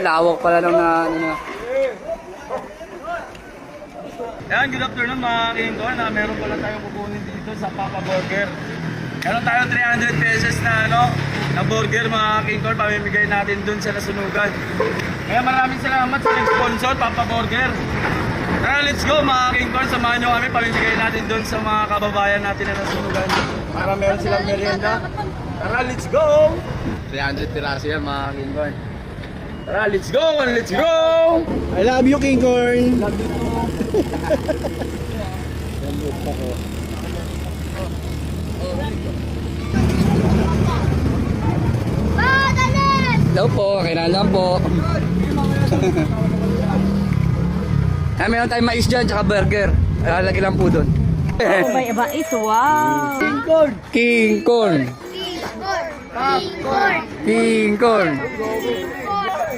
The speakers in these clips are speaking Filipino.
lawak pala nung na, ano na. Yan, good afternoon mga King Corn. Meron pala tayong kukunin dito sa Papa Burger. Meron tayong 300 pesos na na burger mga King Corn. Pamimigay natin dun sa nasunugan. Kaya maraming salamat sa nag-sponsor, Papa Burger. Tara, let's go mga King Corn. Samahan nyo kami. Pamimigay natin dun sa mga kababayan natin na nasunugan. Para meron silang merienda. Tara, let's go! 300 piraso yan mga King Corn. Tara, let's go! Let's go! I love you, King Corn. Love you too. Hello po, kailangan po. Kaya meron tayong mais dyan, tsaka burger. Lalagay lang po doon. Oh, may mais, wow! King Corn! King Corn! King Corn!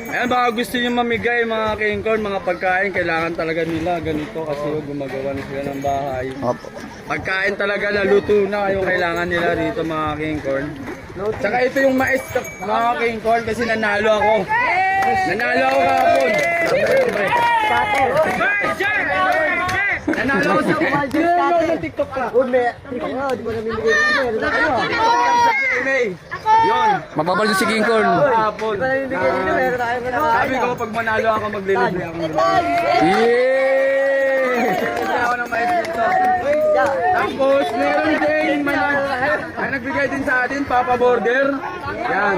Ayan, baka gusto nyo mamigay mga King Corn, mga pagkain, kailangan talaga nila ganito kasi gumagawa na sila ng bahay. Opo. Pagkain talaga na luto na yung kailangan nila dito mga King Corn. Tsaka ito yung mais mga King Corn kasi nanalo ako. Nanalo ako kahapon. Nanalo ako sa TikTok ka. Yun. Mapapalo si King Corn. Kahapon. Sabi ko pag manalo ako maglilibre ako. Yeah! Kaya ako ng mais dito. Tapos meron din ay nagbigay din sa atin Papa Burger. Yan.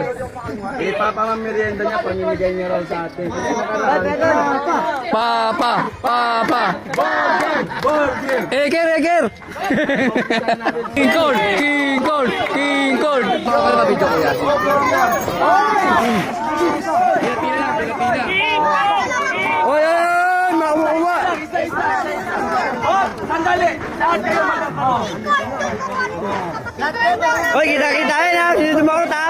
Ipapamamerienda niya, pamimigay niya raw sa atin. Papa! Papa! Burger! Eker! Eker! King Corn! King Corn! King Corn! Baka ka video ko yan. Oy! Oy! Mauwa! Oh! Sandali! Oy! Kita-kitain ha! Sino tumakot ha?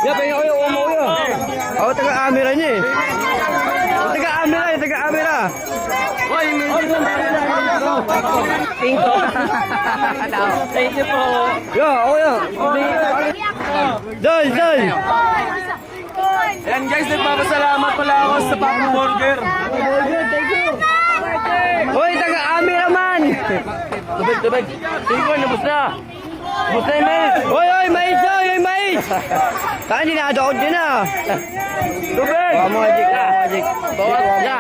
Ya, pengen ko yung umo yun. Ako taga-camera niya eh. Taga-camera eh, taga-camera. Oy! King Corn. Thank you po. Yo, ako yun. Dol, dol. Yan guys, nagpapasalamat pala ako sa Papa Burger. Hoy, taga-camera man. Tubig, tubig. King Corn, nabos na. Nabos na yung mais. Hoy, hoy, mais na, yung mais. Saan dinadakot yun ah. Tubig. Magic na, magic. Bawas na.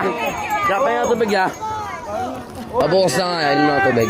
Siya pa yung tubig ya. Pabukas na nga, yun mga tubig.